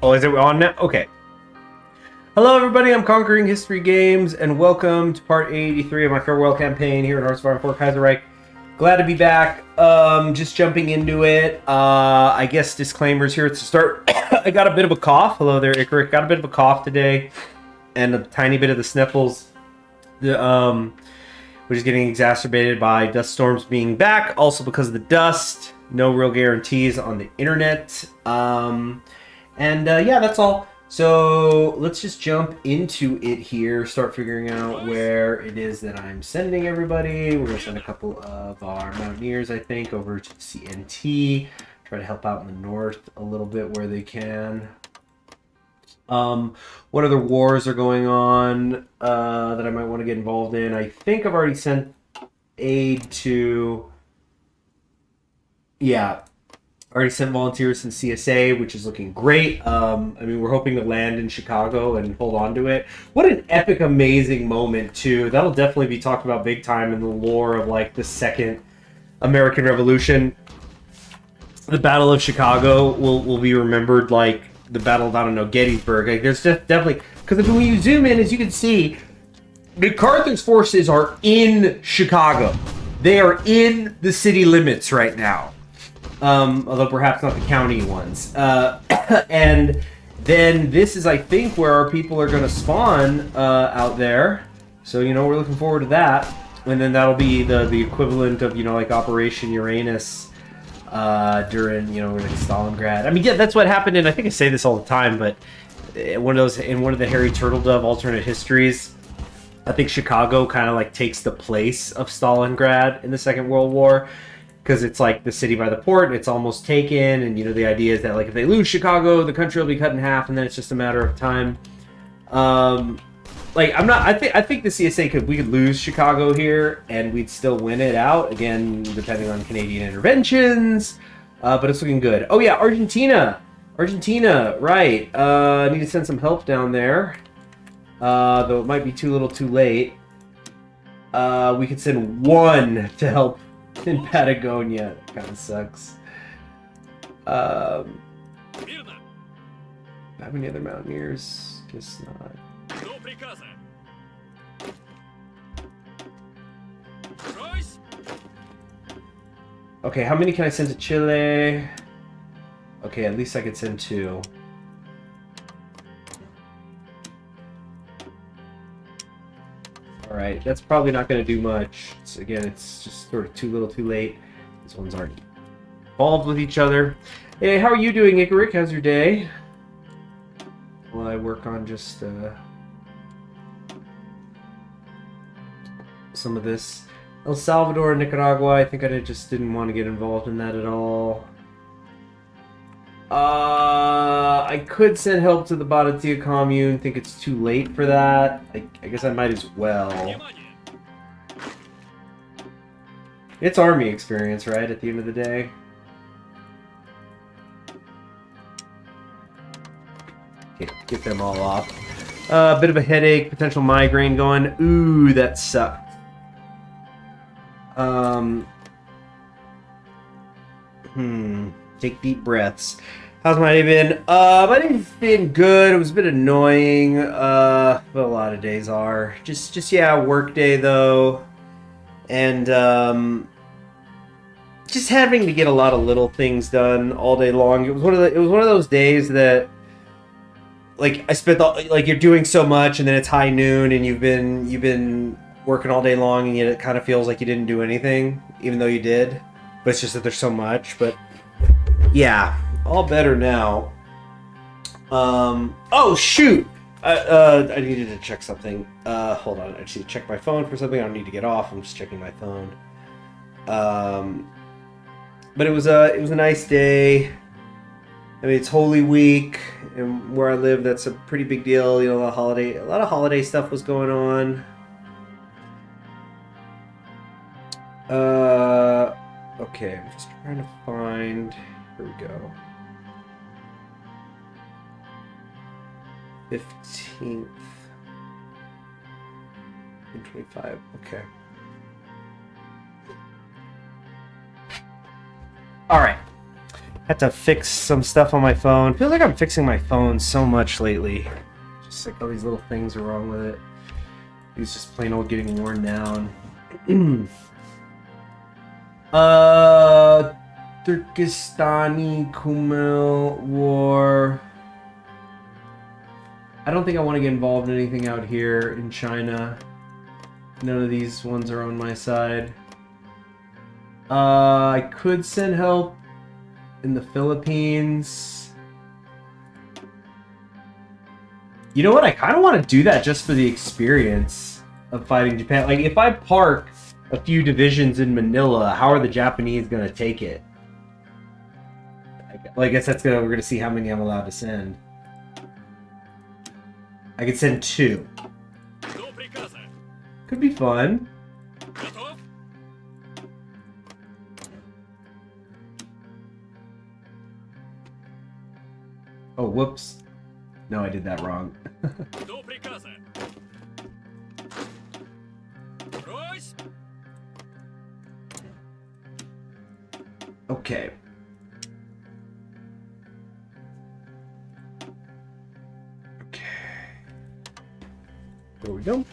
Oh, is it on now? Okay. Hello, everybody. I'm Conquering History Games, and welcome to part 83 of my farewell campaign here in Hearts of Iron 4 Kaiserreich. Glad to be back. Just jumping into it. I guess disclaimers here to start. I got a bit of a cough. Hello there, Icarus. Got a bit of a cough today, and a tiny bit of the sniffles. Which is getting exacerbated by dust storms being back. Also because of the dust. No real guarantees on the internet. Yeah, that's all. So let's just jump into it here. Start figuring out where it is that I'm sending everybody. We're going to send a couple of our Mountaineers, I think, over to CNT. Try to help out in the north a little bit where they can. What other wars are going on that I might want to get involved in? I think I've already sent aid to... Yeah. Already sent volunteers in CSA, which is looking great. I mean, we're hoping to land in Chicago and hold on to it. What an epic, amazing moment, too. That'll definitely be talked about big time in the lore of, like, the Second American Revolution. The Battle of Chicago will be remembered like the Battle of, I don't know, Gettysburg. Like, there's just definitely... Because when you zoom in, as you can see, MacArthur's forces are in Chicago. They are in the city limits right now. Although perhaps not the county ones. And then this is, I think, where our people are going to spawn out there. So, you know, we're looking forward to that. And then that'll be the equivalent of, you know, like Operation Uranus during, you know, like Stalingrad. I mean, yeah, that's what happened, and I think I say this all the time, but in one of the Harry Turtledove alternate histories, I think Chicago kind of like takes the place of Stalingrad in the Second World War. Because it's like the city by the port, and it's almost taken, and you know the idea is that like if they lose Chicago, the country will be cut in half, and then it's just a matter of time. Like I think the CSA we could lose Chicago here, and we'd still win it out again, depending on Canadian interventions. But it's looking good. Oh yeah, Argentina, right? I need to send some help down there, though it might be too little, too late. We could send one to help in Patagonia. That kind of sucks. How many other Mountaineers? Guess not. Okay, how many can I send to Chile? Okay, at least I could send 2. Alright, that's probably not going to do much. Again, it's just sort of too little too late. These ones aren't involved with each other. Hey, how are you doing, Icarus? How's your day? While I work on just some of this. El Salvador and Nicaragua, I think I just didn't want to get involved in that at all. I could send help to the Badatia commune. Think it's too late for that. I guess I might as well. It's army experience, right? At the end of the day. Okay, get them all off. Bit of a headache, potential migraine going. Ooh, that sucked. Take deep breaths. How's my day been? My day's been good. It was a bit annoying, but a lot of days are. Just yeah, work day though, and just having to get a lot of little things done all day long. It was one of those days that, like, I spent like you're doing so much, and then it's high noon, and you've been working all day long, and yet it kind of feels like you didn't do anything, even though you did. But it's just that there's so much. But yeah. All better now. Oh shoot! I needed to check something. Hold on. I just need to check my phone for something. I don't need to get off. I'm just checking my phone. But it was a nice day. I mean, it's Holy Week, and where I live, that's a pretty big deal. You know, a lot of holiday stuff was going on. Okay, I'm just trying to find. Here we go. 15th and 25. Okay. All right. Had to fix some stuff on my phone. Feels like I'm fixing my phone so much lately. Just like all these little things are wrong with it. It's just plain old getting worn down. Turkestani Kumel War. I don't think I want to get involved in anything out here in China. None of these ones are on my side. I could send help in the Philippines. You know what? I kind of want to do that just for the experience of fighting Japan. Like, if I park a few divisions in Manila, how are the Japanese going to take it? Well, I guess we're going to see how many I'm allowed to send. I could send 2. Could be fun. Oh, whoops. No, I did that wrong. Okay. There we go.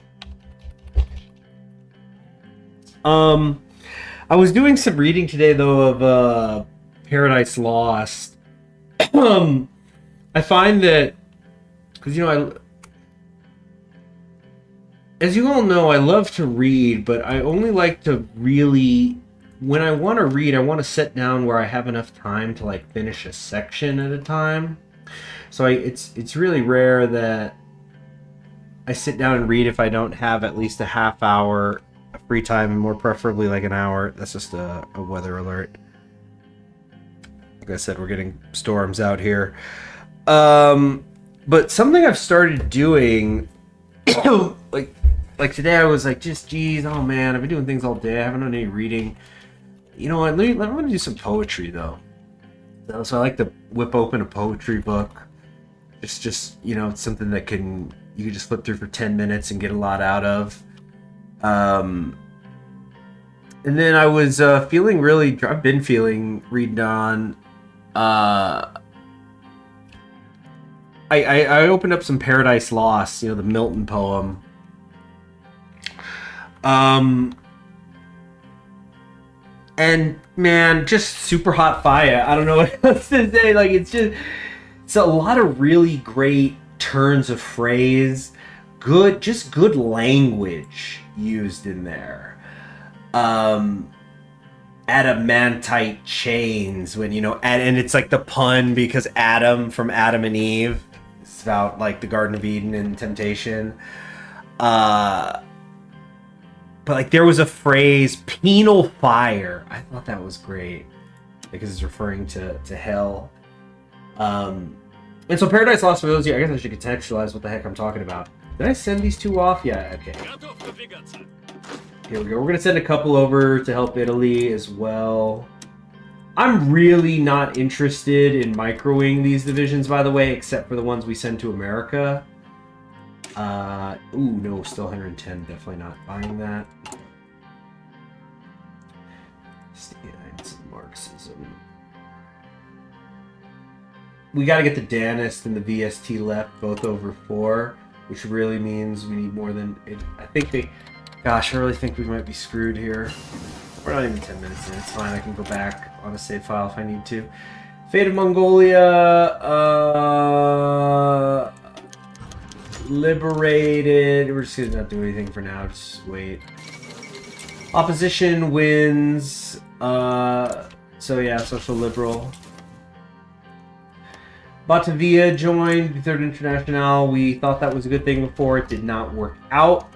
I was doing some reading today, though, of Paradise Lost. I find that, because, you know, as you all know, I love to read, but I only like to really, when I want to read, I want to sit down where I have enough time to, like, finish a section at a time. So it's really rare that I sit down and read if I don't have at least a half hour of free time, and more preferably like an hour. That's just a weather alert. Like I said, we're getting storms out here. But something I've started doing, like today, I was like, just geez, oh man, I've been doing things all day. I haven't done any reading. You know what? I'm gonna do some poetry though. So I like to whip open a poetry book. It's just, you know, it's something that you can just flip through for 10 minutes and get a lot out of. And then I was feeling really, I've been feeling reading on. I opened up some Paradise Lost, you know, the Milton poem. And man, just super hot fire. I don't know what else to say. Like, it's a lot of really great turns of phrase, just good language used in there. Adamantite chains, when, you know, and it's like the pun because Adam from Adam and Eve. It's about like the Garden of Eden and temptation. But like there was a phrase, penal fire. I thought that was great because it's referring to hell. And so Paradise Lost, for those of you, I guess I should contextualize what the heck I'm talking about. Did I send these 2 off? Yeah, okay. Here we go. We're going to send a couple over to help Italy as well. I'm really not interested in microing these divisions, by the way, except for the ones we send to America. Ooh, no, still 110. Definitely not buying that. Stance and Marxism. We got to get the Danist and the VST left, both over 4, which really means we need more than... I think they... Gosh, I really think we might be screwed here. We're not even 10 minutes in. It's fine. I can go back on a save file if I need to. Fate of Mongolia... liberated. We're just going to not do anything for now. Just wait. Opposition wins. So yeah, Social Liberal. Batavia joined the Third International. We thought that was a good thing before. It did not work out.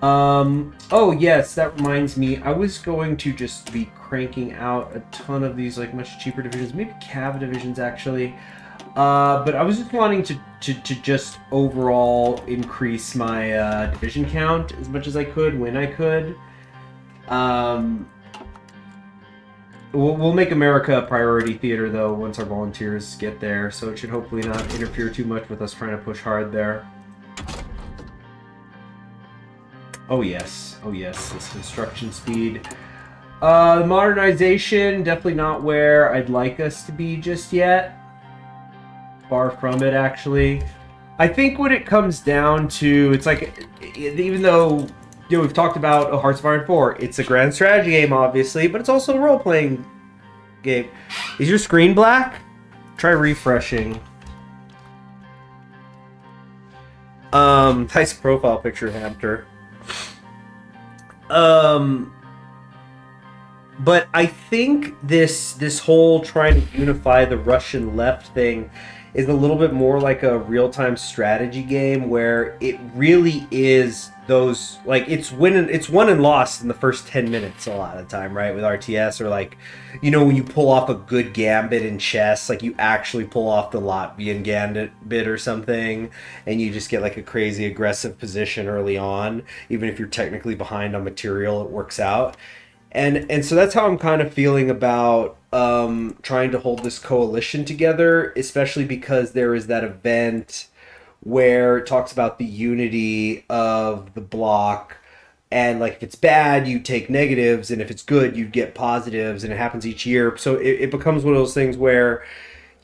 Oh yes, that reminds me. I was going to just be cranking out a ton of these like much cheaper divisions, maybe Cav divisions actually. But I was just wanting to just overall increase my division count as much as I could when I could. We'll make America a priority theater though once our volunteers get there, so it should hopefully not interfere too much with us trying to push hard there. Oh yes, this construction speed. Modernization, definitely not where I'd like us to be just yet. Far from it, actually. I think when it comes down to, it's like, even though, you know, we've talked about Hearts of Iron 4, it's a grand strategy game, obviously, but it's also a role-playing game. Is your screen black? Try refreshing. Nice profile picture, Hamter. But I think this whole trying to unify the Russian left thing is a little bit more like a real-time strategy game where it really is those, like, it's won and lost in the first 10 minutes a lot of the time, right? With RTS, or like, you know, when you pull off a good gambit in chess, like you actually pull off the Latvian gambit or something, and you just get like a crazy aggressive position early on, even if you're technically behind on material, it works out. And so that's how I'm kind of feeling about trying to hold this coalition together, especially because there is that event where it talks about the unity of the bloc, and like if it's bad, you take negatives, and if it's good, you get positives, and it happens each year. So it becomes one of those things where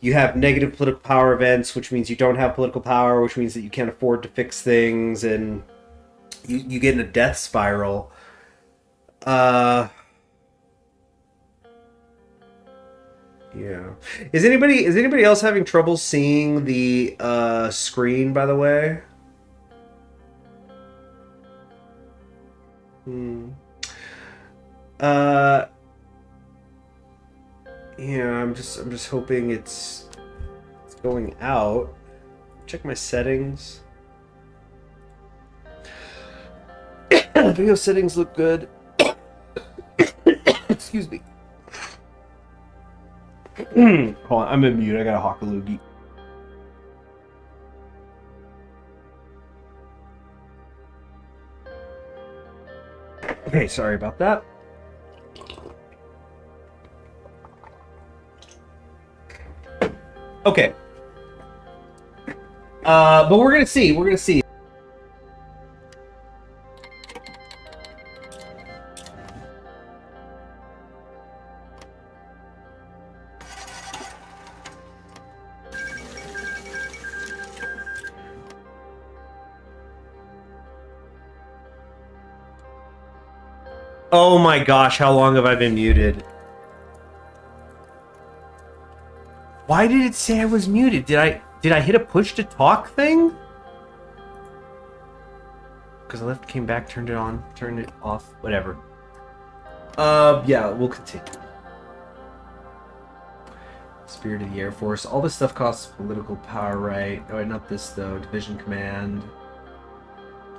you have negative political power events, which means you don't have political power, which means that you can't afford to fix things, and you get in a death spiral. Yeah. Is anybody else having trouble seeing the screen, by the way? Yeah, I'm just hoping it's going out. Check my settings. Video settings look good. Excuse me. Hold on, I'm in mute. I got a hawk a loogie. Okay, sorry about that. Okay. But we're gonna see. We're gonna see. Oh my gosh, how long have I been muted? Why did it say I was muted? Did I hit a push to talk thing? Because I left, came back, turned it on, turned it off, whatever. Yeah, we'll continue. Spirit of the Air Force. All this stuff costs political power, right? Oh, wait, not this though. Division Command.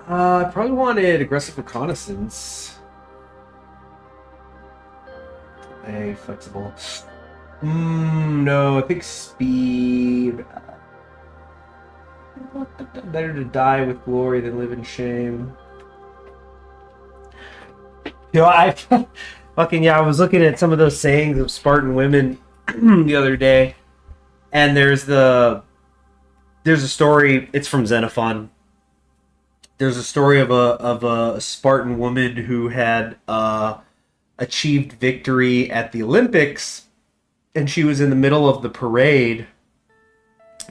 I probably wanted aggressive reconnaissance. A flexible. No, I think speed. Better to die with glory than live in shame. You know, I fucking, yeah, I was looking at some of those sayings of Spartan women the other day, and there's a story. It's from Xenophon. There's a story of a Spartan woman who had achieved victory at the Olympics, and she was in the middle of the parade.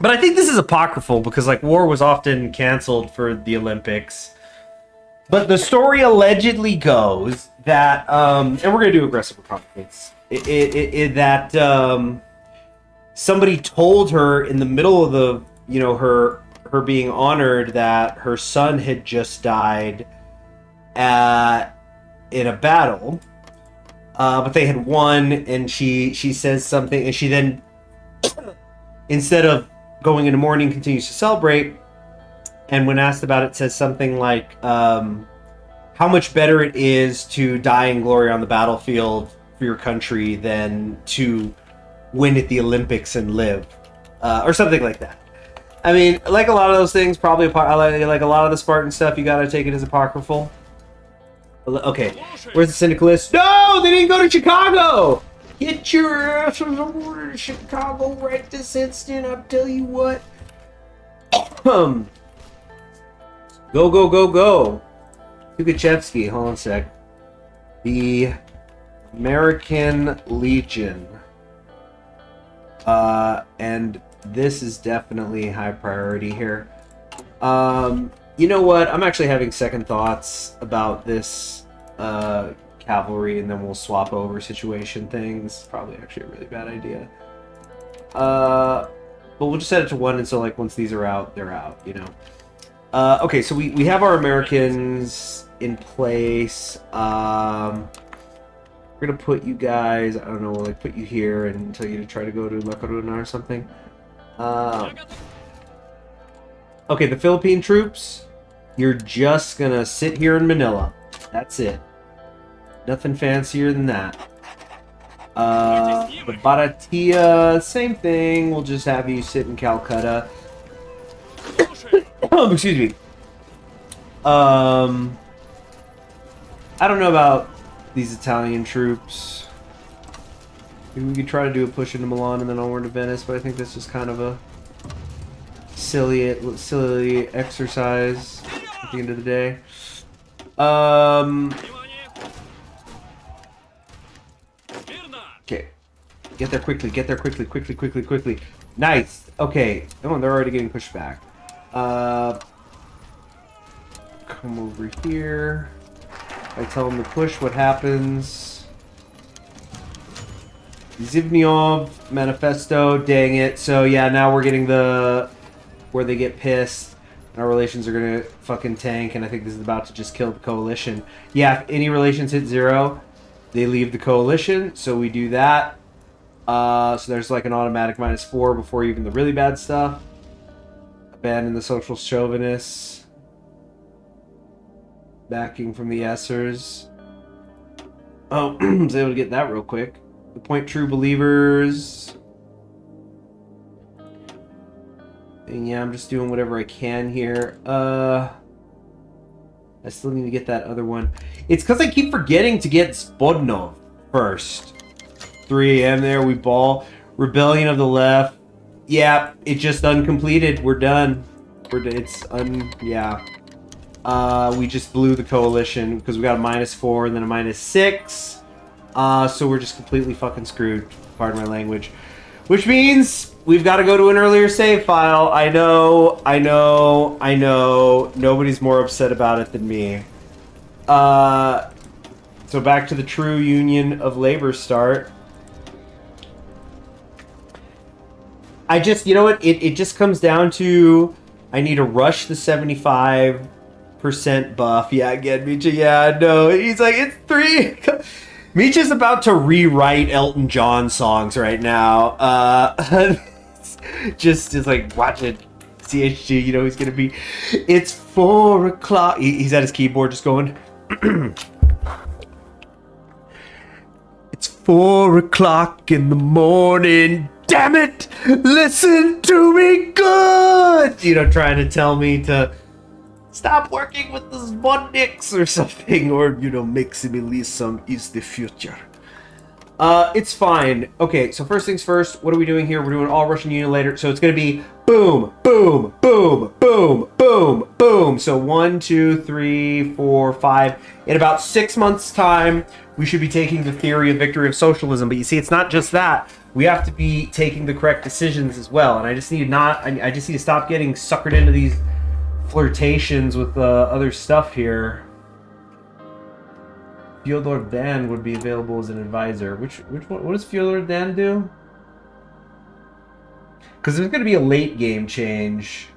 But I think this is apocryphal because, like, war was often canceled for the Olympics. But the story allegedly goes that, and we're gonna do aggressive reconnaissance. That somebody told her in the middle of the, you know, her being honored, that her son had just died in a battle. But they had won, and she says something, and she then, instead of going into mourning, continues to celebrate, and when asked about it, says something like, how much better it is to die in glory on the battlefield for your country than to win at the Olympics and live, or something like that. I mean, like a lot of those things, probably like a lot of the Spartan stuff, you gotta take it as apocryphal. Okay, where's the syndicalists? No, they didn't go to Chicago! Get your asses over to Chicago right this instant, I'll tell you what. Go, go, go, go. Tukachevsky, hold on a sec. The American Legion. And this is definitely high priority here. You know what? I'm actually having second thoughts about this cavalry, and then we'll swap over situation things. Probably actually a really bad idea. But we'll just set it to 1, and so like once these are out, they're out, you know. Okay, so we have our Americans in place. We're gonna put you guys, I don't know, like put you here and tell you to try to go to La Coruna or something. Okay, the Philippine troops, you're just gonna sit here in Manila. That's it. Nothing fancier than that. The Baratia, same thing. We'll just have you sit in Calcutta. Oh, excuse me. I don't know about these Italian troops. Maybe we could try to do a push into Milan and then onward to Venice, but I think that's just kind of a silly exercise at the end of the day. Okay. Get there quickly, quickly. Nice! Okay. Oh, they're already getting pushed back. Come over here. I tell them to push, what happens? Zivniov, Manifesto, dang it. So yeah, now we're getting the... where they get pissed. Our relations are gonna fucking tank, and I think this is about to just kill the coalition. Yeah, if any relations hit 0, they leave the coalition, so we do that. So there's like an automatic -4 before even the really bad stuff. Abandon the social chauvinists. Backing from the Essers. Oh, I was able to get that real quick. Appoint true believers. And yeah, I'm just doing whatever I can here. I still need to get that other one. It's because I keep forgetting to get Spodnov first. 3 a.m. there, we ball. Rebellion of the Left. Yeah, it just uncompleted. We're done. Yeah. We just blew the coalition because we got a -4 and then a -6. So we're just completely fucking screwed. Pardon my language. Which means we've got to go to an earlier save file. I know. Nobody's more upset about it than me. So back to the true Union of Labor start. You know what? It just comes down to I need to rush the 75% buff. Yeah, again, Micha. Yeah, no. He's like, it's 3. Micha's about to rewrite Elton John songs right now. Just like, watch it. CHG, you know, he's going to be... It's 4 o'clock. He's at his keyboard just going... It's 4 o'clock in the morning. Damn it! Listen to me good! You know, trying to tell me to stop working with the Zbodniks or something. Or, you know, maximalism is the future. It's fine. Okay, so first things first, what are we doing here? We're doing all Russian Union later. So it's going to be boom, boom, boom, boom, boom, boom. So 1, 2, 3, 4, 5. In about 6 months' time, we should be taking the theory of victory of socialism. But you see, it's not just that. We have to be taking the correct decisions as well. And I just need to stop getting suckered into these flirtations with other stuff here. Fyodor Dan would be available as an advisor. Which one? What does Fyodor Dan do? Because there's going to be a late game change.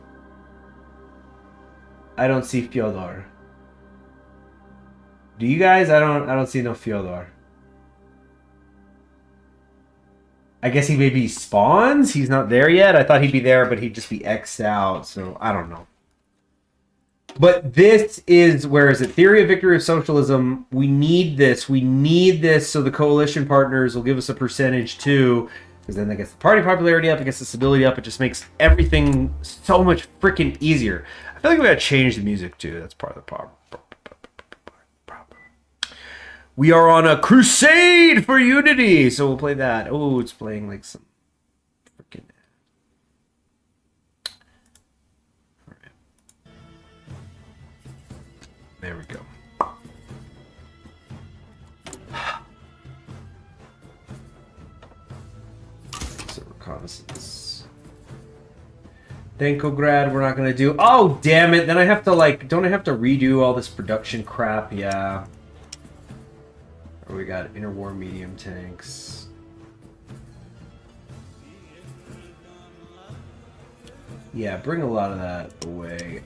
I don't see Fyodor. Do you guys? I don't see no Fyodor. I guess he maybe spawns. He's not there yet. I thought he'd be there, but he'd just be X'd out. So I don't know. But this is, where is it? Theory of victory of socialism. We need this. We need this so the coalition partners will give us a percentage too. Because then that gets the party popularity up, it gets the stability up. It just makes everything so much freaking easier. I feel like we gotta change the music too. That's part of the problem. We are on a crusade for unity. So we'll play that. Oh, it's playing like some freaking... There we go. provinces. Grad, we're not gonna do. Oh, damn it! Then I have to like, don't I have to redo all this production crap? Yeah. Or we got interwar medium tanks. Yeah, bring a lot of that away.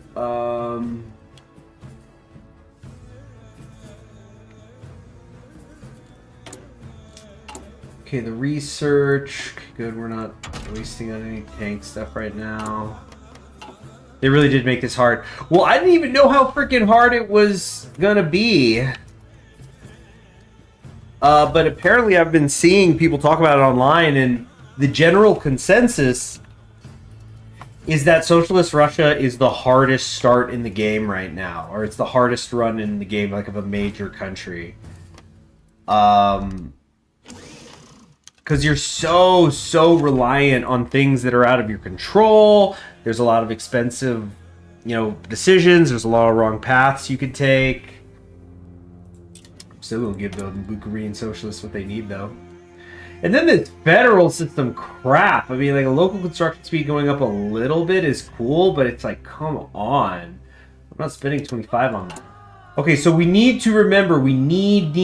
Okay, the research. Good, we're not wasting on any tank stuff right now. They really did make this hard. Well, I didn't even know how freaking hard it was gonna be. But apparently I've been seeing people talk about it online, and the general consensus is that Socialist Russia is the hardest start in the game right now, or it's the hardest run in the game, like, of a major country. Because you're so reliant on things that are out of your control. There's a lot of expensive, decisions. There's a lot of wrong paths you could take. I'm still gonna give the Bulgarian socialists what they need, though. And then this federal system crap. I mean, like, a local construction speed going up a little bit is cool, but it's like, come on. I'm not spending 25 on that. Okay, so we need to remember, we need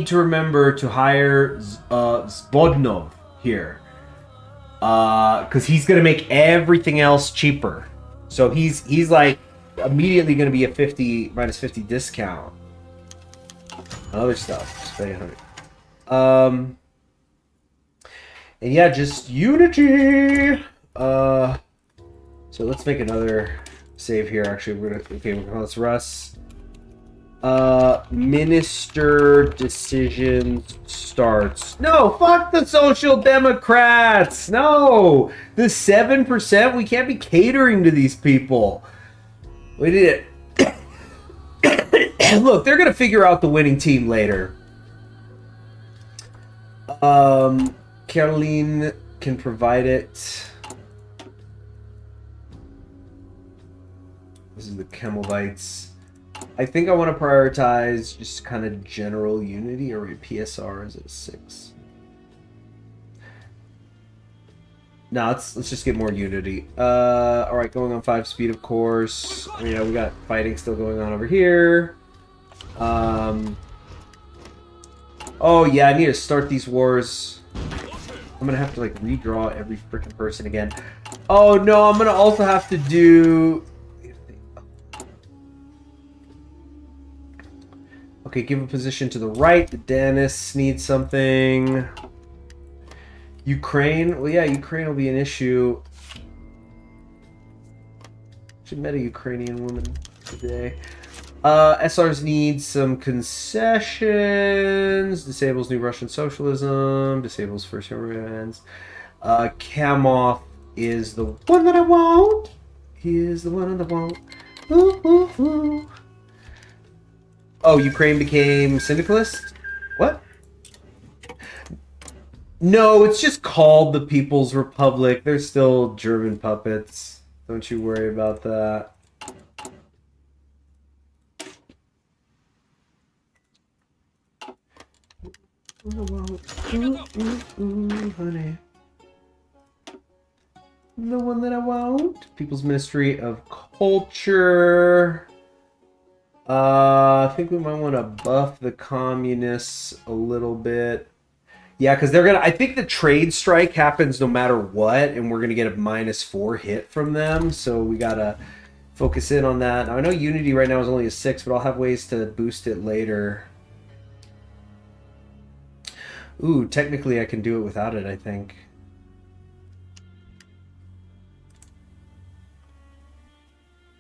to remember to hire Zbodnov here. Because he's going to make everything else cheaper. So he's like immediately going to be a minus 50 discount. Other stuff. Spending 100. And yeah, just unity. So let's make another save here. Actually, we're gonna call this Russ. Minister decisions starts. No, fuck the Social Democrats. No, the 7%. We can't be catering to these people. We did it. Look, they're gonna figure out the winning team later. Caroline can provide it. This is the Chemelvites. I think I want to prioritize just kind of general unity, or PSR is at 6. No, let's just get more unity. All right, going on 5 speed, of course. Yeah, we got fighting still going on over here. Oh yeah, I need to start these wars. I'm gonna have to like redraw every freaking person again. Oh no, I'm gonna also have to do. Okay, give a position to the right. The Danists need something. Ukraine. Well, yeah, Ukraine will be an issue. Actually met a Ukrainian woman today. SRs need some concessions. Disables new Russian socialism. Disables first humans. Kamov is the one that I want. He is the one that I want. Ooh, ooh, ooh. Oh, Ukraine became syndicalist? What? No, it's just called the People's Republic. They're still German puppets. Don't you worry about that. Honey. The one that I want. People's Ministry of Culture. I think we might want to buff the communists a little bit. Yeah, because they're gonna. I think the trade strike happens no matter what, and we're gonna get a -4 hit from them. So we gotta focus in on that. Now I know Unity right now is only a 6, but I'll have ways to boost it later. Ooh, technically I can do it without it, I think.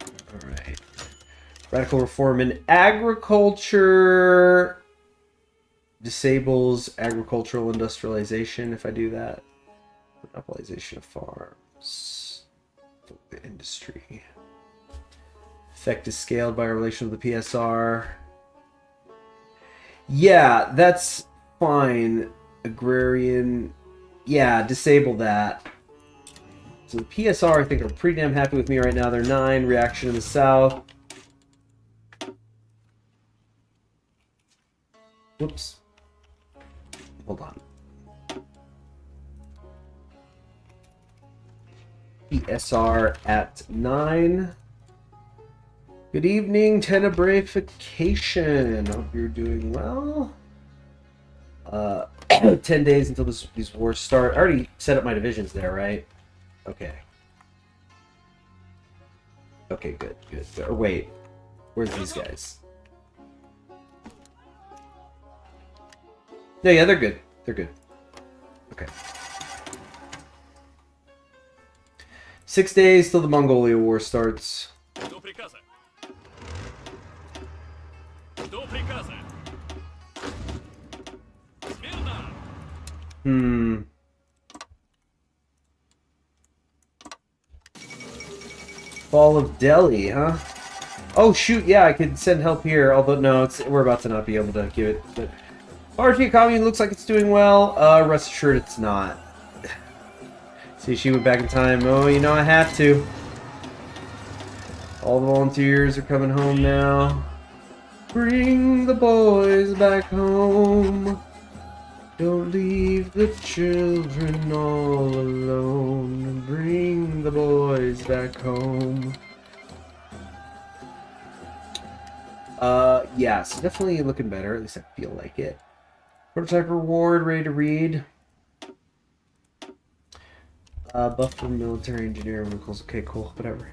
All right. Radical reform in agriculture disables agricultural industrialization if I do that. Monopolization of farms. The industry. Effect is scaled by a relation with the PSR. Yeah, that's fine. Agrarian. Yeah, disable that. So the PSR, I think, are pretty damn happy with me right now. They're 9. Reaction in the south. Whoops. Hold on. PSR at 9. Good evening, Tenebrification. Hope you're doing well. 10 days until these wars start. I already set up my divisions there, right? Okay. Okay, good. Or wait, where's these guys? No, yeah, they're good. They're good. Okay. 6 days till the Mongolia War starts. Fall of Delhi, huh? Oh shoot, yeah, I could send help here. Although no, we're about to not be able to give it. But RT Commune looks like it's doing well. Rest assured, it's not. See, she went back in time. Oh, you know I have to. All the volunteers are coming home now. Bring the boys back home. Don't leave the children all alone. Bring the boys back home. Yeah, so definitely looking better. At least I feel like it. Prototype reward, ready to read. Buff for military engineering vehicles. Okay, cool. Whatever.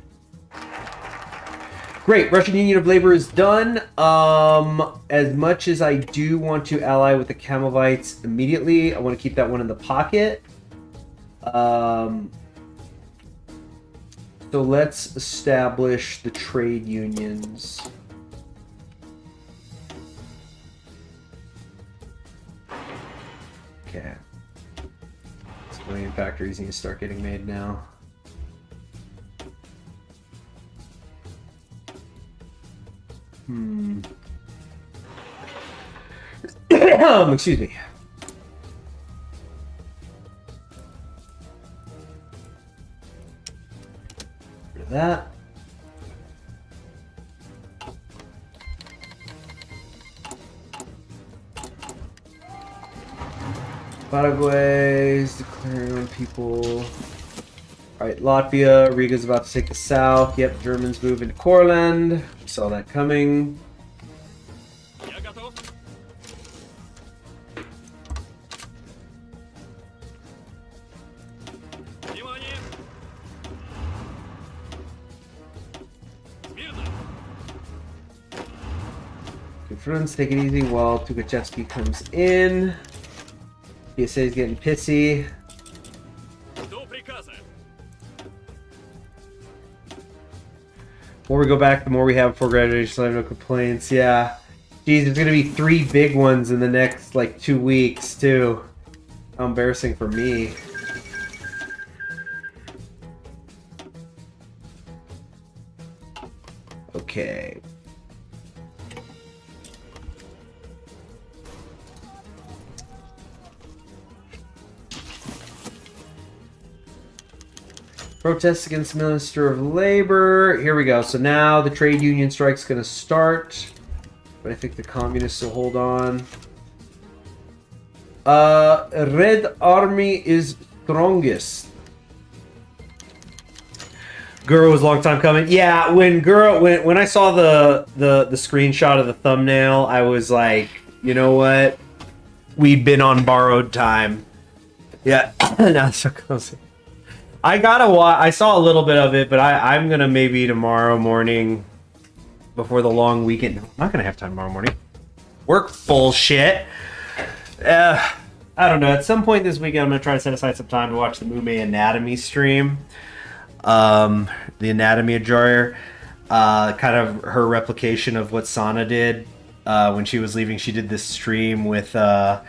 Great. Russian Union of Labor is done. As much as I do want to ally with the Camovites immediately, I want to keep that one in the pocket. So let's establish the trade unions. Okay. Civilian factories need to start getting made now. Excuse me. Rid of that. Paraguay is declaring on people. Alright, Latvia. Riga's about to take the south. Yep, Germans move into Courland. Saw that coming. Good friends, take it easy while Tukhachevsky comes in. PSA is getting pissy. The more we go back, the more we have before graduation, so I have no complaints. Yeah. Geez, there's gonna be 3 big ones in the next, like, 2 weeks, too. How embarrassing for me. Okay. Protests against the Minister of Labor. Here we go. So now the trade union strike's going to start. But I think the communists will hold on. Red Army is strongest. Guro was a long time coming. Yeah, when I saw the screenshot of the thumbnail, I was like, you know what? We'd been on borrowed time. Yeah, not so close. I saw a little bit of it, but I'm gonna maybe tomorrow morning before the long weekend. No, I'm not gonna have time tomorrow morning. Work bullshit. I don't know. At some point this weekend, I'm gonna try to set aside some time to watch the Mume Anatomy stream. The Anatomy of Joyer, kind of her replication of what Sana did when she was leaving. She did this stream with, I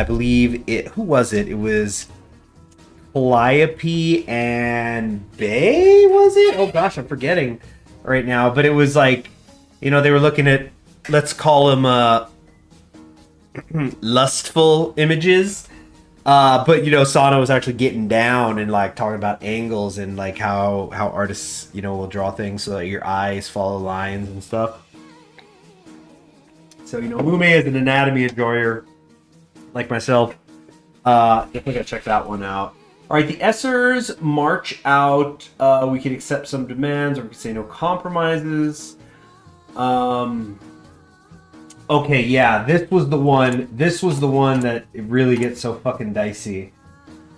believe it. Who was it? It was Calliope and Bay, was it? Oh gosh, I'm forgetting right now. But it was like, you know, they were looking at, let's call them lustful images. But you know, Sana was actually getting down and like talking about angles and like how artists, you know, will draw things so that your eyes follow lines and stuff. So, you know, Mume is an anatomy enjoyer like myself. Definitely gotta check that one out. All right, the Essers march out. We can accept some demands, or we can say no compromises. Okay, yeah, this was the one. This was the one that it really gets so fucking dicey.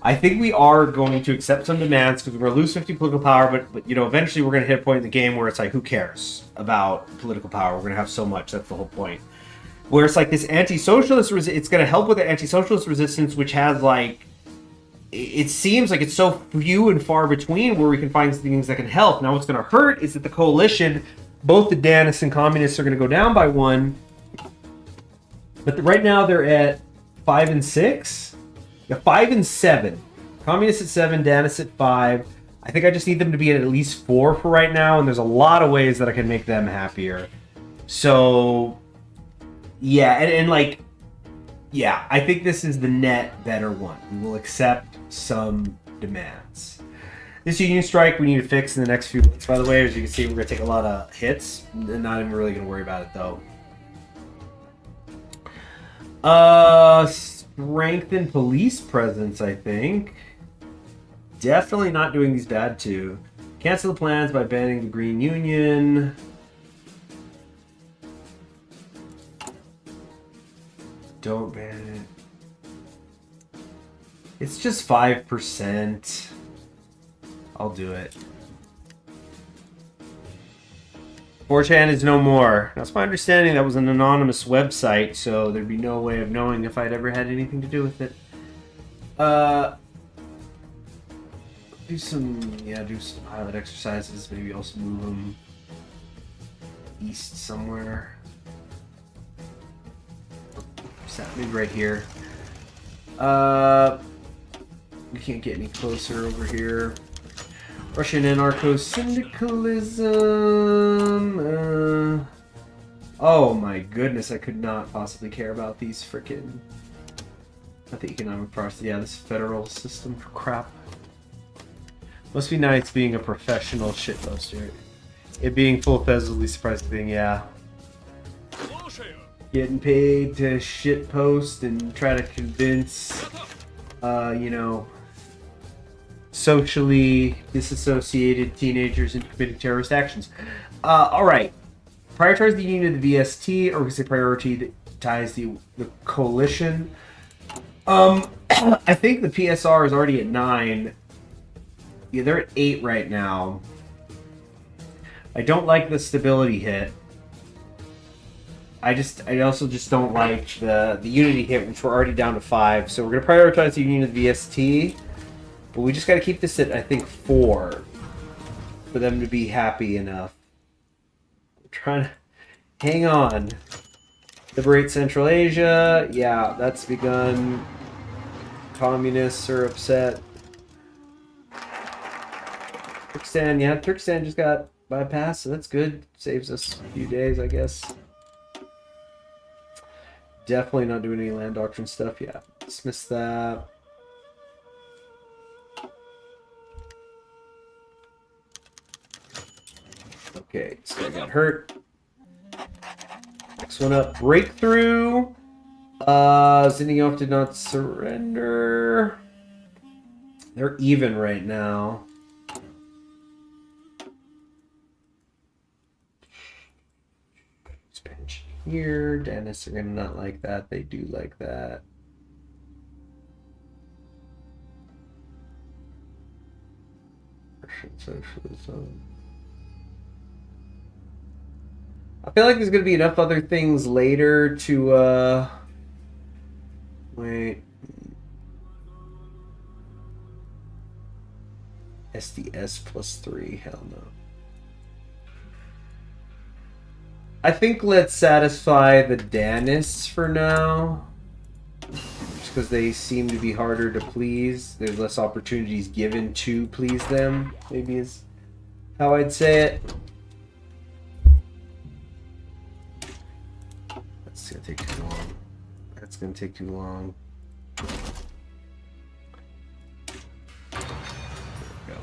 I think we are going to accept some demands because we're going to lose 50 political power, but you know, eventually we're going to hit a point in the game where it's like, who cares about political power? We're going to have so much. That's the whole point. Where it's like this anti-socialist, it's going to help with the anti-socialist resistance, which has like, it seems like it's so few and far between where we can find things that can help. Now what's going to hurt is that the coalition, both the Danists and communists are going to go down by 1. But right now they're at 5 and 6. Yeah, 5 and 7. Communists at 7, Danists at 5. I think I just need them to be at least 4 for right now, and there's a lot of ways that I can make them happier. So, yeah, and like, yeah, I think this is the net better one. We will accept some demands. This union strike we need to fix in the next few months, by the way. As you can see, we're going to take a lot of hits. I'm not even really going to worry about it, though. Strengthen police presence, I think. Definitely not doing these bad too. Cancel the plans by banning the Green Union. Don't ban it. It's just 5%. I'll do it. 4chan is no more. That's my understanding. That was an anonymous website, so there'd be no way of knowing if I'd ever had anything to do with it. Do some pilot exercises. Maybe also move them east somewhere. Maybe right here. We can't get any closer over here. Russian anarcho-syndicalism. Oh my goodness, I could not possibly care about these frickin'... Not the economic process. Yeah, this federal system crap. Must be nice being a professional shitposter. It being full fez is the least surprising thing, yeah. Getting paid to shitpost and try to convince, you know, socially disassociated teenagers into committing terrorist actions. Alright. Prioritize the union of the VST, or we can say prioritize the coalition. I think the PSR is already at 9. Yeah, they're at 8 right now. I don't like the stability hit. I also just don't like the unity hit, which we're already down to 5. So we're gonna prioritize the union of the VST. But we just got to keep this at, I think, 4 for them to be happy enough. I'm trying to hang on. Liberate Central Asia. Yeah, that's begun. Communists are upset. Turkestan, yeah, Turkestan just got bypassed, so that's good. Saves us a few days, I guess. Definitely not doing any land doctrine stuff. Yeah, dismiss that. Okay, this guy got hurt. Next one up, breakthrough. Zinioff did not surrender. They're even right now. Expansion here. Dentists are gonna not like that. They do like that. Russian socialism. I feel like there's going to be enough other things later to, wait. SDS +3, hell no. I think let's satisfy the Danists for now. Just because they seem to be harder to please. There's less opportunities given to please them, maybe is how I'd say it. It's gonna take too long. That's gonna take too long. There we go.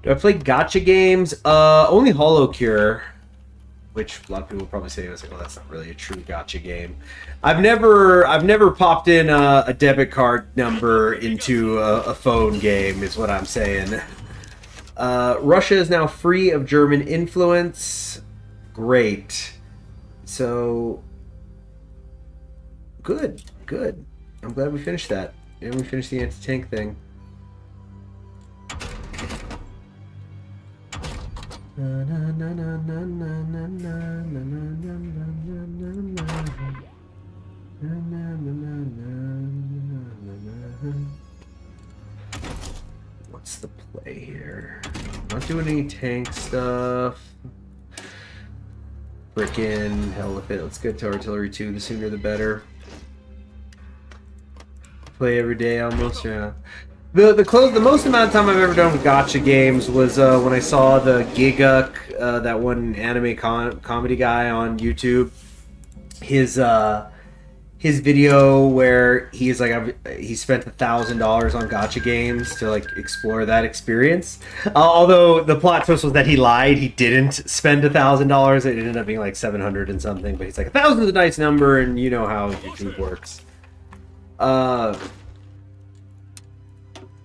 Do I play gacha games? Only Hollow Cure. which a lot of people probably say was like, well, that's not really a true gacha game. I've never popped in a debit card number into a phone game, is what I'm saying. Russia is now free of German influence. Great. So, good. I'm glad we finished that. And we finished the anti-tank thing. What's the play here? Not doing any tank stuff. Frickin' hell with it. Let's get to Artillery 2. The sooner the better. Play every day almost, yeah. The most amount of time I've ever done with gacha games was when I saw the Giguk, that one anime comedy guy on YouTube. His video where he's like, he spent $1,000 on gacha games to like explore that experience. Although the plot twist was that he lied, he didn't spend $1,000. It ended up being like 700 and something. But he's like, 1,000 is a nice number, and you know how YouTube works.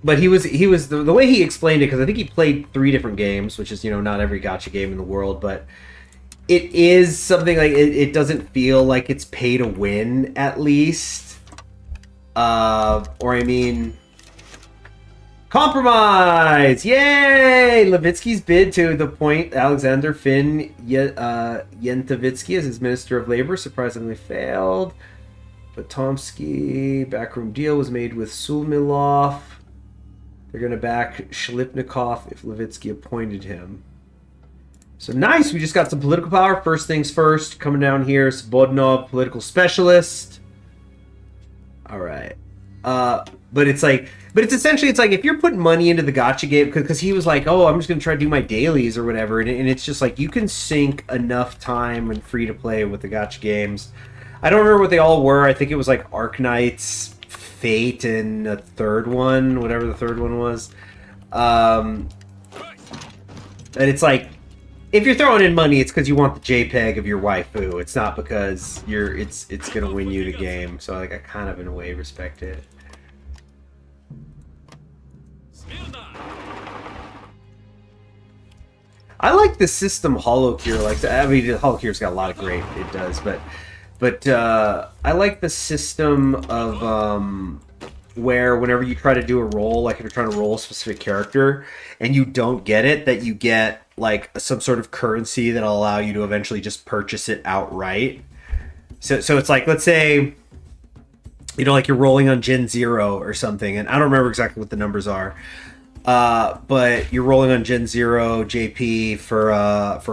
But he was the way he explained it, because I think he played 3 different games, which is, you know, not every gacha game in the world, but it is something like it doesn't feel like it's pay to win, at least. Or I mean, compromise! Yay! Levitsky's bid to appoint Alexander Finn Yentovitsky as his Minister of Labor surprisingly failed. But Tomsky backroom deal was made with Sulmilov. They're going to back Shlipnikov if Levitsky appointed him. So nice, we just got some political power. First things first, coming down here, Svobodnov, political specialist. All right. But it's essentially like if you're putting money into the gacha game, because he was like, oh, I'm just going to try to do my dailies or whatever. And it's just like you can sink enough time and free to play with the gacha games. I don't remember what they all were. I think it was like Arknights, Fate, and a third one, whatever the third one was. And it's like, if you're throwing in money, it's because you want the JPEG of your waifu. It's not because it's gonna win you the game. So like I kind of in a way respect it. I like the system Holocure. Like, I mean, Holocure's got a lot of great. It does, but I like the system of where whenever you try to do a roll, like if you're trying to roll a specific character and you don't get it, that you get like some sort of currency that'll allow you to eventually just purchase it outright. So it's like, let's say, you know, like you're rolling on Gen 0 or something, and I don't remember exactly what the numbers are. But you're rolling on Gen 0 JP for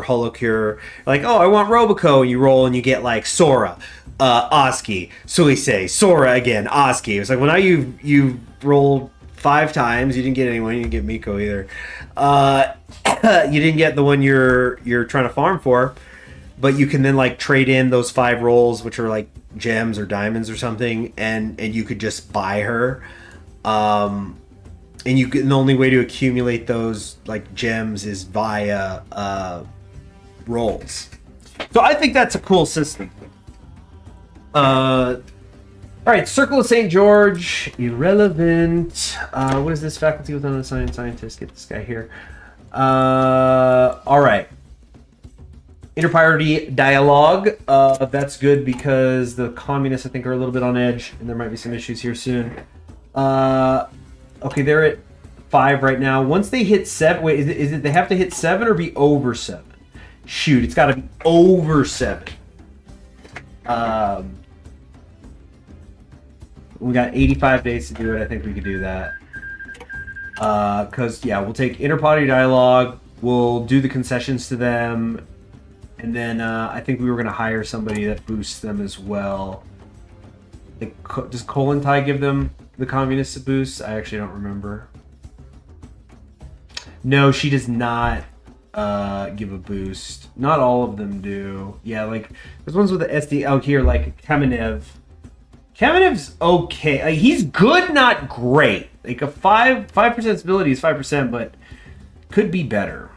Holocure. Like, oh, I want Roboco, and you roll and you get like Sora, Oski, Suisei, Sora again, Oski. It's like, well, now you rolled 5 times, you didn't get anyone, you didn't get Miko either. You didn't get the one you're trying to farm for, but you can then like trade in those 5 rolls, which are like gems or diamonds or something, and you could just buy her. And the only way to accumulate those like gems is via rolls. So I think that's a cool system. All right, Circle of St. George, irrelevant. What is this? Faculty with unassigned scientists. Get this guy here. All right. Interparty dialogue. That's good because the communists, I think, are a little bit on edge, and there might be some issues here soon. Okay, they're at 5 right now. Once they hit 7, wait, is it they have to hit 7 or be over 7? Shoot, it's got to be over 7. We got 85 days to do it. I think we could do that. Because, yeah, we'll take interparty dialogue. We'll do the concessions to them. And then I think we were going to hire somebody that boosts them as well. Like, does Kollontai give them the communists a boost? I actually don't remember. No, she does not give a boost. Not all of them do. Yeah, like, there's ones with the SD out here, like Kamenev. Kamenev's okay. Like, he's good, not great. Like, a 5% stability is 5%, but could be better.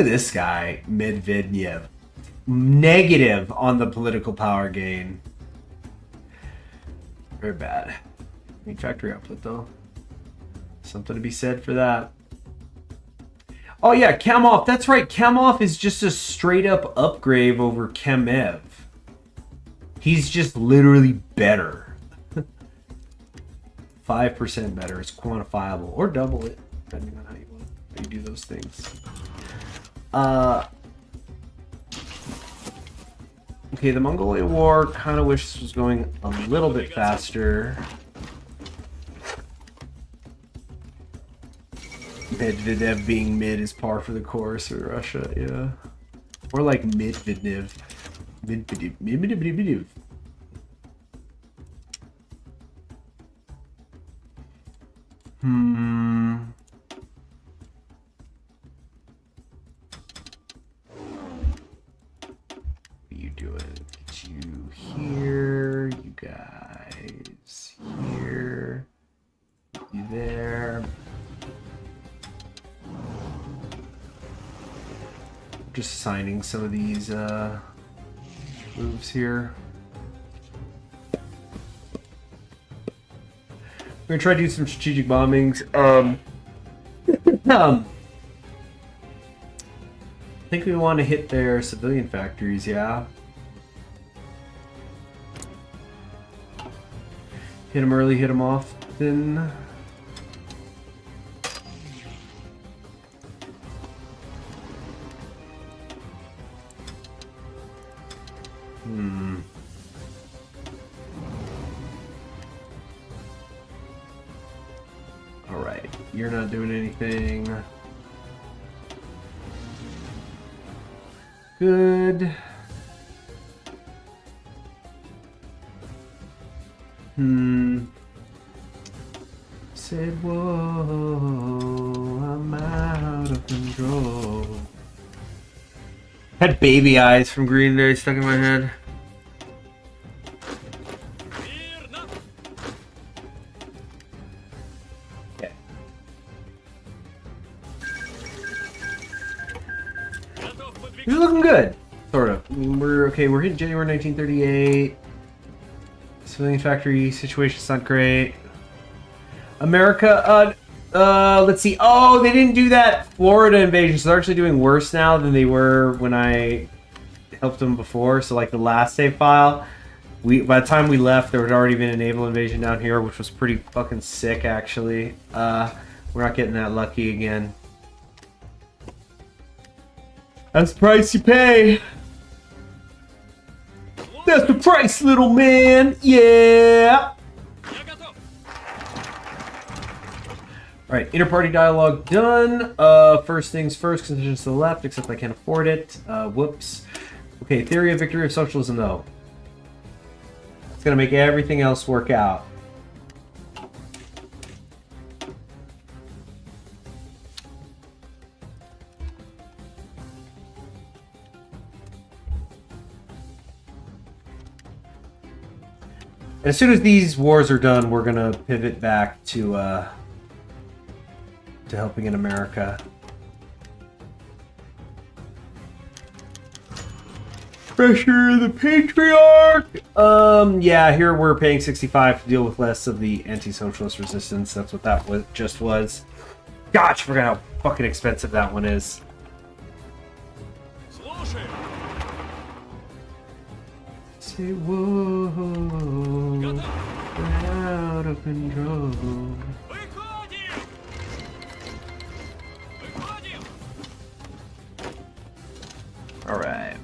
at this guy, Medvedev. Negative on the political power gain. Very bad. Need factory output though. Something to be said for that. Oh yeah, Kamov. That's right. Kamov is just a straight up upgrade over Kemev. He's just literally better. 5% better. It's quantifiable. Or double it, depending on how you do those things. Okay, the Mongolian War, kind of wish this was going a little bit faster. Medvedev being mid is par for the course for Russia, yeah. Or like Medvedev. Medvedev. What are you doing? Get you here, you guys here, you there. Just assigning some of these moves here. We're gonna try to do some strategic bombings. I think we want to hit their civilian factories, yeah. Hit them early, hit them often. Alright, you're not doing anything. Good. Said, whoa, I'm out of control. Had baby eyes from Green Day stuck in my head. Okay. You're looking good, sort of. I mean, we're okay. We're hitting January 1938. Civilian factory situation's not great. America, let's see. Oh, they didn't do that Florida invasion, so they're actually doing worse now than they were when I helped them before. So, like the last save file, by the time we left, there had already been a naval invasion down here, which was pretty fucking sick, actually. We're not getting that lucky again. That's the price you pay. That's the price, little man. Yeah. Alright, inter-party dialogue done. First things first, concessions to the left, except I can't afford it. Whoops. Okay, theory of victory of socialism, though. It's gonna make everything else work out. As soon as these wars are done, we're gonna pivot back to helping in America. Pressure the patriarch! Yeah, here we're paying 65 to deal with less of the anti-socialist resistance. That's what that just was. Gosh, I forgot how fucking expensive that one is. Say, whoa, we're out of control. Alright.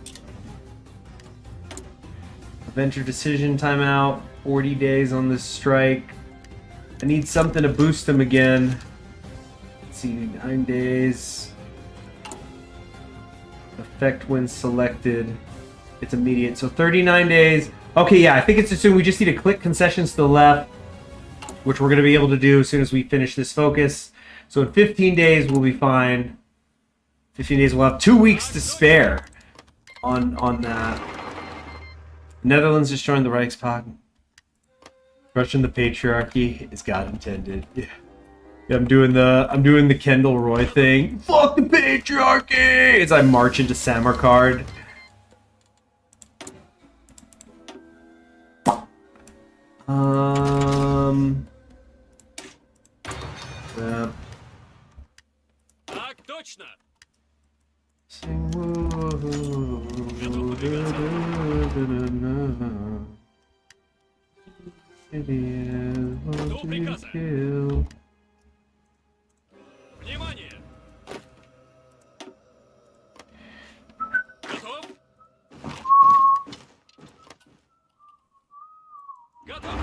Venture decision timeout. 40 days on this strike. I need something to boost them again. Let's see, 9 days. Effect when selected. It's immediate. So 39 days. Okay, yeah, I think it's assumed we just need to click concessions to the left, which we're going to be able to do as soon as we finish this focus. So in 15 days, we'll be fine. 15 days, we'll have 2 weeks to spare on that. Netherlands just joined the Reichspakt. Russian the patriarchy is God intended. Yeah. Yeah, I'm doing the Kendall Roy thing. Fuck the patriarchy! As I march into Samarkand. Так точно. Sing Жду приказа. Внимание! Готов? Готов.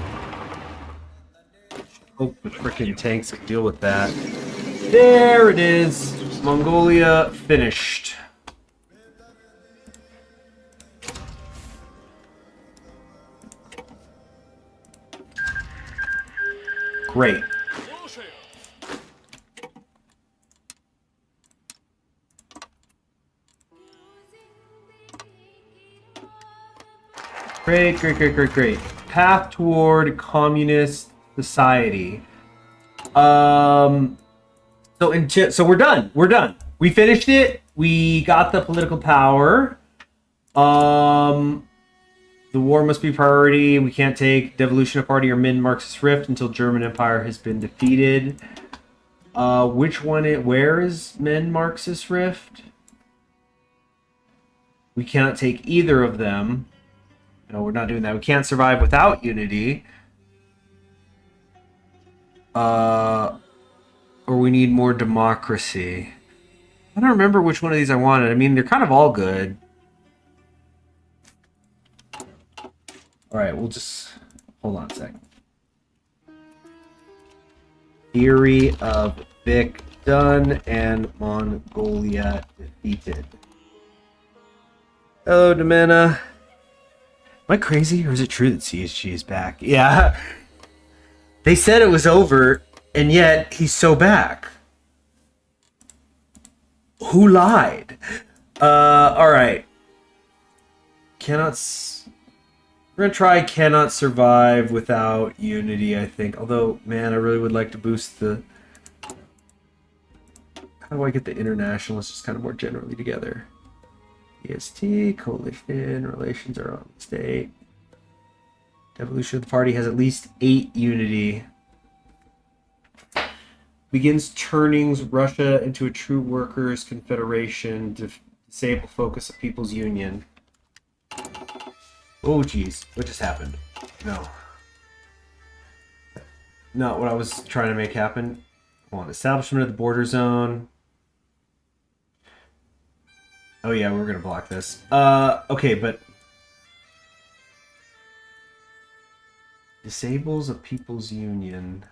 Hope the freaking tanks can deal with that. There it is. Mongolia finished. Great. Слушаю. Great, great, great, great, great. Path toward communist society. So we're done. We're done. We finished it. We got the political power. The war must be priority. We can't take devolution of party or Min-Marxist rift until German Empire has been defeated. Which one? Where is Min-Marxist rift? We cannot take either of them. No, we're not doing that. We can't survive without unity. Or we need more democracy. I don't remember which one of these I wanted. I mean, they're kind of all good. Alright, we'll just... Hold on a second. Theory of Vic done and Mongolia defeated. Hello, Domena. Am I crazy, or is it true that CHG is back? Yeah. They said it was over, and yet he's so back. Who lied? Alright. We're gonna try cannot survive without unity, I think. Although, man, I really would like to boost the... How do I get the internationalists just kind of more generally together? EST, coalition, relations are on the state. Devolution of the party has at least 8 unity. Begins turning Russia into a true workers' confederation to disable focus of People's Union. Oh, geez. What just happened? No. Not what I was trying to make happen. Hold on. Establishment of the border zone. Oh, yeah, we're going to block this. Okay, but... Disables a People's Union.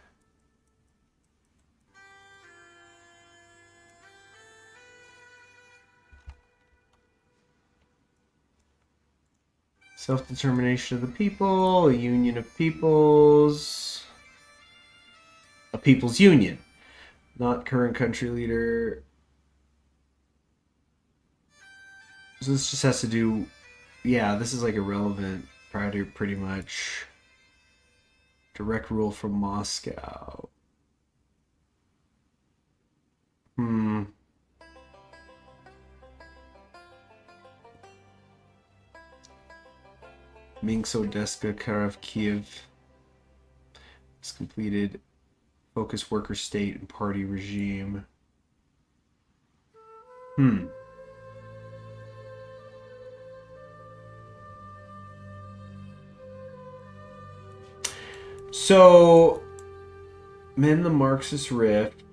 Self-determination of the people, a union of peoples, a people's union, not current country leader. So this just has to do, yeah, this is like irrelevant, pretty much. Direct rule from Moscow. Minsk, Odessa, Kharkiv, Kiev. It's completed. Focus worker state and party regime. So, men the Marxist rift.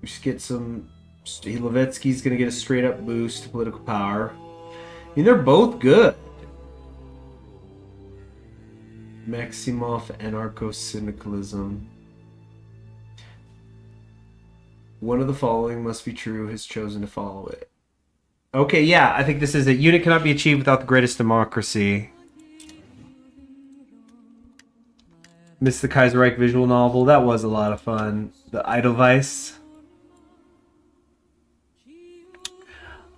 We just get some... Levetsky's going to get a straight up boost to political power. I mean, they're both good. Maximov anarcho-syndicalism. One of the following must be true, has chosen to follow it. Okay, yeah, I think this is it. Unit cannot be achieved without the greatest democracy. Missed the Kaiserreich visual novel. That was a lot of fun. The Edelweiss.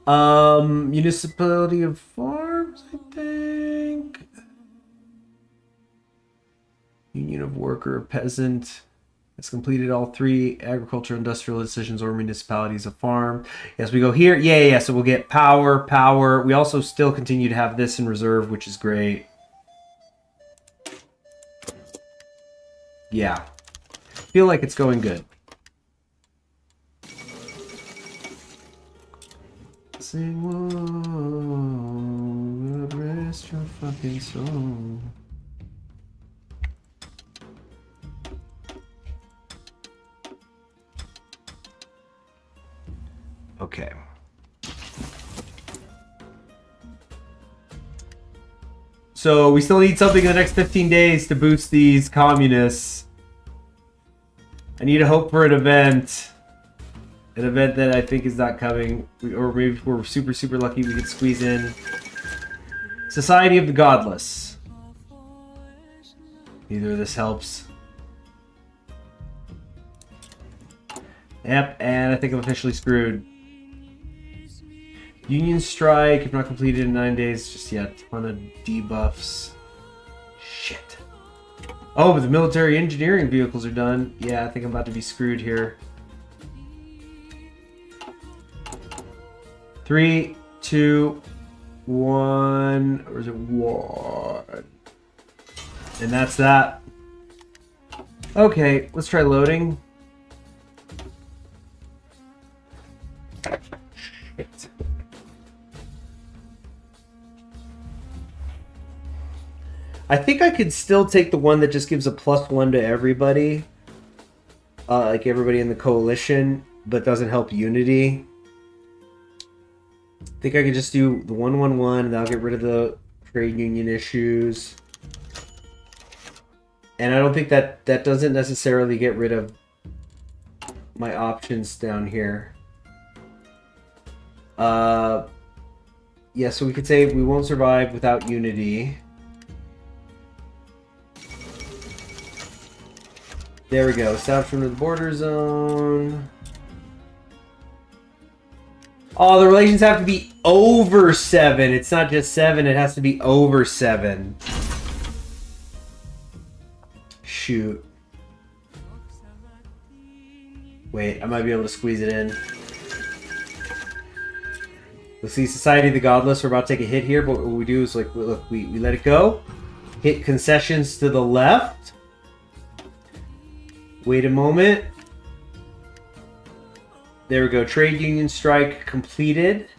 Municipality of Farms, I think. Union of Worker, Peasant. Has completed all 3 agricultural industrial decisions or municipalities of farm. Yes, we go here. Yeah. So we'll get power. We also still continue to have this in reserve, which is great. Yeah. Feel like it's going good. Sing woe, rest your fucking soul. Okay. So we still need something in the next 15 days to boost these communists. I need to hope for an event. An event that I think is not coming. Or maybe if we're super, super lucky we could squeeze in. Society of the Godless. Neither of this helps. Yep, and I think I'm officially screwed. Union strike, if not completed in 9 days, just yet. A ton of debuffs. Shit. Oh, but the military engineering vehicles are done. Yeah, I think I'm about to be screwed here. 3, 2, 1. Or is it 1? And that's that. Okay, let's try loading. Shit. I think I could still take the one that just gives a +1 to everybody. Like everybody in the coalition, but doesn't help unity. I think I could just do the 1-1-1, and that'll get rid of the trade union issues. And I don't think that doesn't necessarily get rid of my options down here. Yeah, so we could say we won't survive without unity. There we go. Establishment of the border zone. Oh, the relations have to be over 7. It's not just 7, it has to be over 7. Shoot. Wait, I might be able to squeeze it in. Let's see, Society of the Godless, we're about to take a hit here, but what we do is, like, look, we let it go. Hit concessions to the left. Wait a moment. There we go. Trade union strike completed.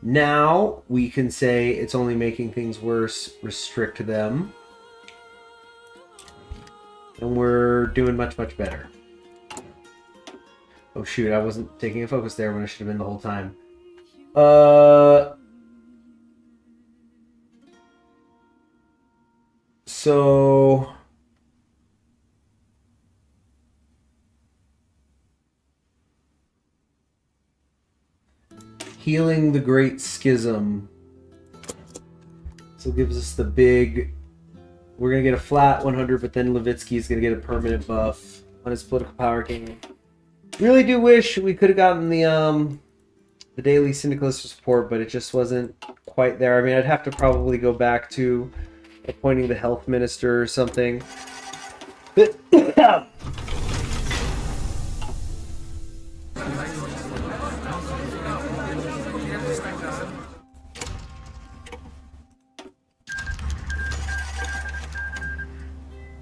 Now we can say it's only making things worse. Restrict them. And we're doing much, much better. Oh shoot, I wasn't taking a focus there when I should have been the whole time. So... Healing the Great Schism. So it gives us the big... We're going to get a flat 100, but then Levitsky is going to get a permanent buff on his political power gain. Really do wish we could have gotten the daily syndicalist support, but it just wasn't quite there. I mean, I'd have to probably go back to appointing the health minister or something.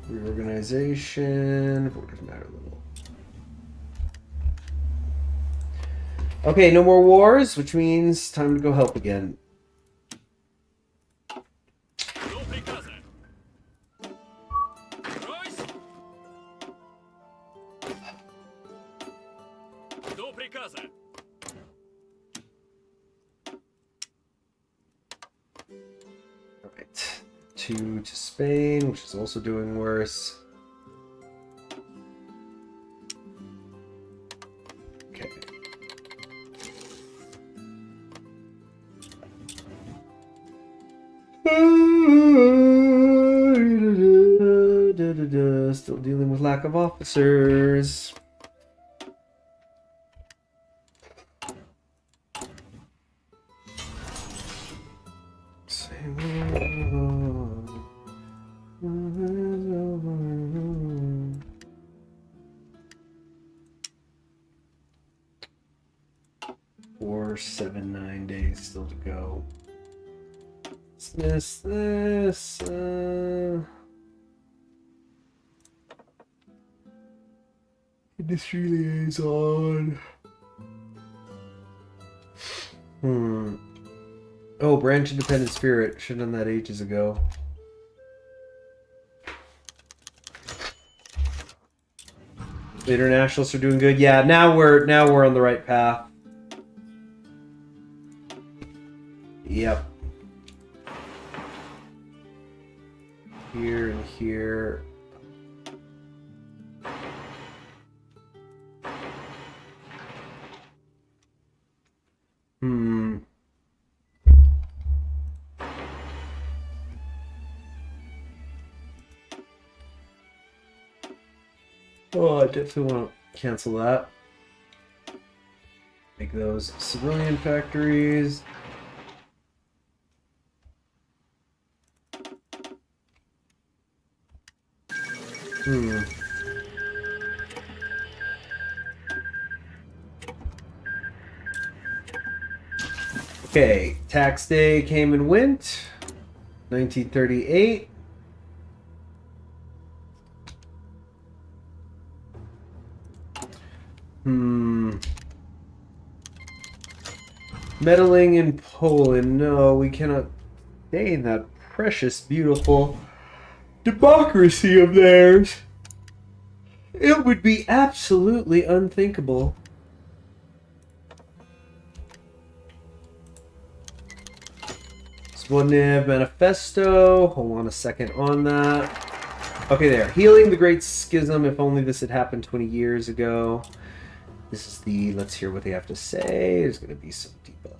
Reorganization. What doesn't matter a little. Okay, no more wars, which means time to go help again. До приказа. Брось. До приказа. Alright. 2 to Spain, which is also doing worse. Okay. Still dealing with lack of officers. 479 days still to go. Dismiss this. Industry liaison. Oh, branch independent spirit. Should have done that ages ago. The internationalists are doing good. Yeah, now we're on the right path. Yep. Here and here. Oh, I definitely want to cancel that. Make those civilian factories. Okay, tax day came and went. 1938. Meddling in Poland. No, we cannot stay in that precious, beautiful democracy of theirs. It would be absolutely unthinkable. Zbigniew Manifesto. Hold on a second on that. Okay, there. Healing the Great Schism. If only this had happened 20 years ago. This is the... Let's hear what they have to say. There's going to be some debuffs.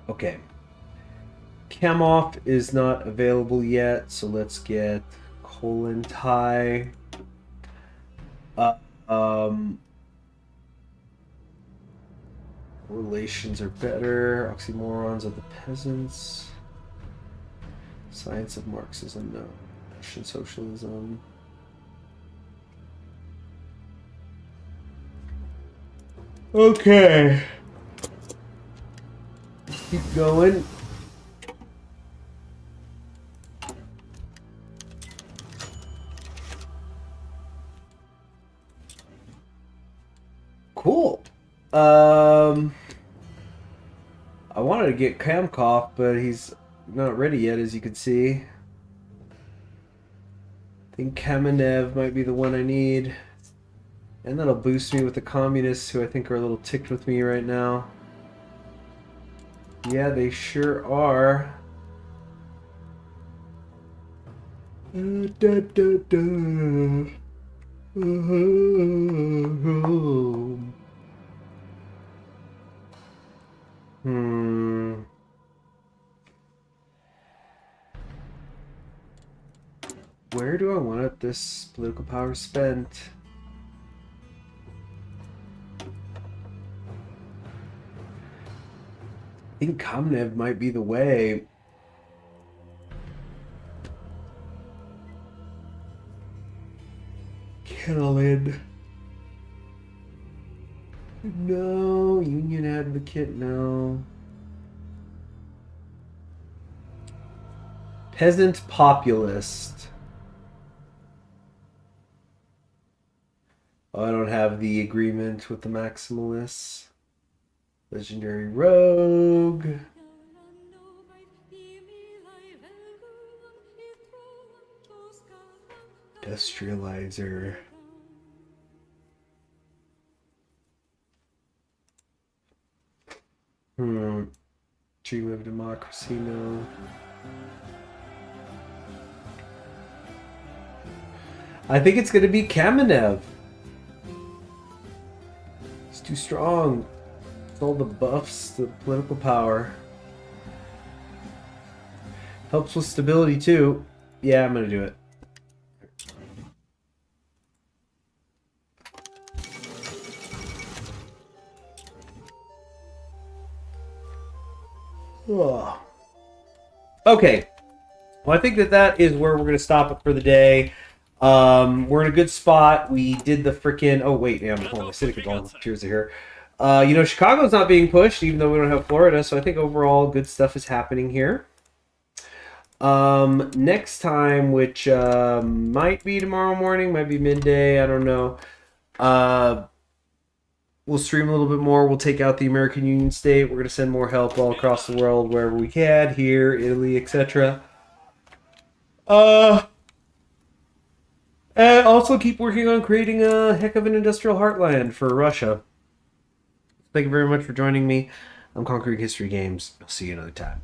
Okay. Kamoff is not available yet, so let's get Kollontai. Relations are better. Oxymorons of the peasants. Science of Marxism, no. Russian socialism. Okay. Keep going. Cool. I wanted to get Kamkov, but he's not ready yet, as you can see. I think Kamenev might be the one I need. And that'll boost me with the communists, who I think are a little ticked with me right now. Yeah, they sure are. Where do I want this political power spent? I think Kamenev might be the way. Kennelin. No. Union advocate, no. Peasant populist. Oh, I don't have the agreement with the Maximalists. Legendary rogue. Industrializer. Dream of democracy, no. I think it's gonna be Kamenev. He's too strong. With all the buffs, the political power. Helps with stability too. Yeah, I'm gonna do it. Oh. Okay. Well, I think that is where we're going to stop it for the day. We're in a good spot. We did the freaking. Oh wait, yeah, hold on, my Civic volunteers are here. Chicago's not being pushed, even though we don't have Florida. So I think overall good stuff is happening here. Next time, which might be tomorrow morning, might be midday, I don't know. We'll stream a little bit more. We'll take out the American Union State. We're going to send more help all across the world, wherever we can, here, Italy, etc. And also keep working on creating a heck of an industrial heartland for Russia. Thank you very much for joining me. I'm Conquering History Games. I'll see you another time.